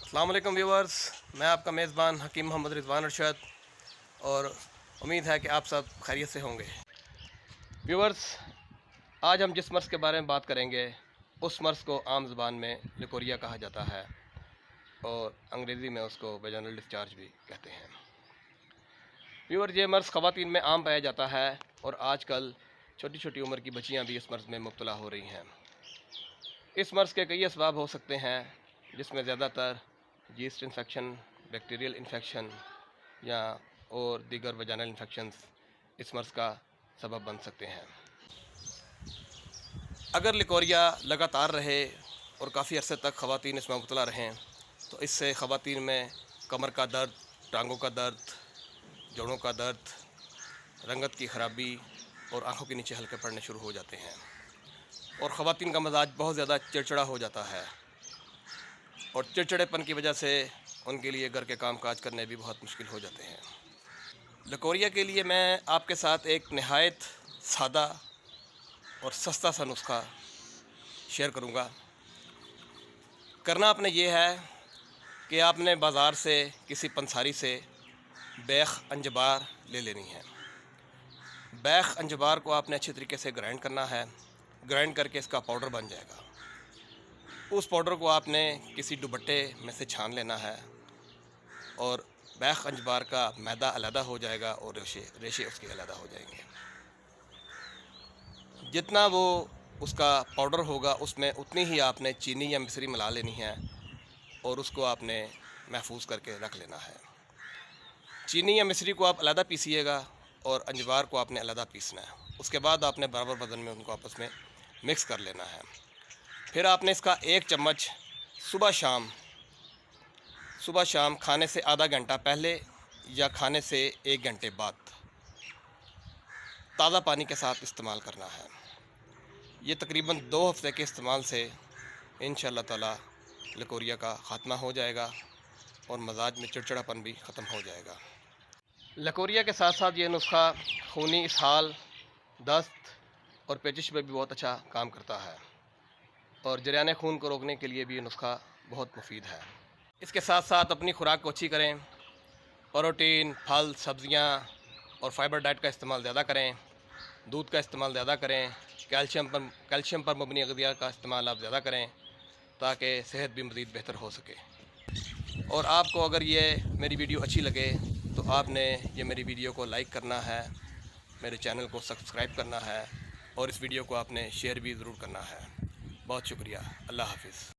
अस्सलाम वालेकुम व्यूवर्स, मैं आपका मेज़बान हकीम मोहम्मद रिज़वान अरशद और उम्मीद है कि आप सब खैरियत से होंगे। व्यूवर्स, आज हम जिस मर्ज़ के बारे में बात करेंगे उस मर्ज़ को आम ज़बान में लिकोरिया कहा जाता है और अंग्रेज़ी में उसको वेजाइनल डिस्चार्ज भी कहते हैं। व्यूवर्स, ये मर्ज़ ख़वातीन में आम पाया जाता है और आजकल छोटी छोटी उम्र की बच्चियाँ भी इस मर्ज़ में मुब्तला हो रही हैं। इस मर्ज़ के कई असबाब हो सकते हैं, जिसमें ज़्यादातर यीस्ट इन्फेक्शन, बैक्टीरियल इन्फेक्शन या और दीगर वजाइनल इन्फेक्शंस इस मर्ज़ का सबब बन सकते हैं। अगर लिकोरिया लगातार रहे और काफ़ी अरसे तक ख़वातीन इसमें मुब्तला रहें तो इससे ख़वातीन में कमर का दर्द, टांगों का दर्द, जोड़ों का दर्द, रंगत की ख़राबी और आँखों के नीचे हल्के पड़ने शुरू हो जाते हैं और ख़वातीन का मिजाज बहुत ज़्यादा चिड़चिड़ा हो जाता है और चिड़चिड़ेपन की वजह से उनके लिए घर के काम काज करने भी बहुत मुश्किल हो जाते हैं। लिकोरिया के लिए मैं आपके साथ एक नहायत सादा और सस्ता सा नुस्खा शेयर करूंगा। करना आपने ये है कि आपने बाज़ार से किसी पंसारी से बैख अंजबार ले लेनी है। बैख अंजबार को आपने अच्छी तरीके से ग्राइंड करना है। ग्राइंड करके इसका पाउडर बन जाएगा। उस पाउडर को आपने किसी दुपट्टे में से छान लेना है और बैख अंजबार का मैदा अलहदा हो जाएगा और रेशे उसके अलहदा हो जाएंगे। जितना वो उसका पाउडर होगा उसमें उतनी ही आपने चीनी या मिश्री मिला लेनी है और उसको आपने महफूज करके रख लेना है। चीनी या मिश्री को आप अलहदा पीसिएगा और अंजबार को आपने अलहदा पीसना है। उसके बाद आपने बराबर वज़न में उनको आपस में मिक्स कर लेना है। फिर आपने इसका 1 चम्मच सुबह शाम खाने से आधा घंटा पहले या खाने से 1 घंटे बाद ताज़ा पानी के साथ इस्तेमाल करना है। ये तकरीबन 2 हफ्ते के इस्तेमाल से इंशाअल्लाह ताला लिकोरिया का ख़ात्मा हो जाएगा और मजाज में चिड़चिड़ापन भी ख़त्म हो जाएगा। लिकोरिया के साथ साथ ये नुस्खा खूनी इसहाल, दस्त और पेचिश में भी बहुत अच्छा काम करता है और जरियाने खून को रोकने के लिए भी ये नुस्खा बहुत मुफीद है। इसके साथ साथ अपनी खुराक को अच्छी करें। प्रोटीन, फल, सब्ज़ियाँ और फाइबर डाइट का इस्तेमाल ज़्यादा करें। दूध का इस्तेमाल ज़्यादा करें। कैल्शियम पर मबनी अग़िज़ा का इस्तेमाल आप ज़्यादा करें ताकि सेहत भी मज़ीद बेहतर हो सके। और आपको अगर ये मेरी वीडियो अच्छी लगे तो आपने ये मेरी वीडियो को लाइक करना है, मेरे चैनल को सब्सक्राइब करना है और इस वीडियो को आपने शेयर भी ज़रूर करना है। बहुत शुक्रिया। अल्लाह हाफ़िज़।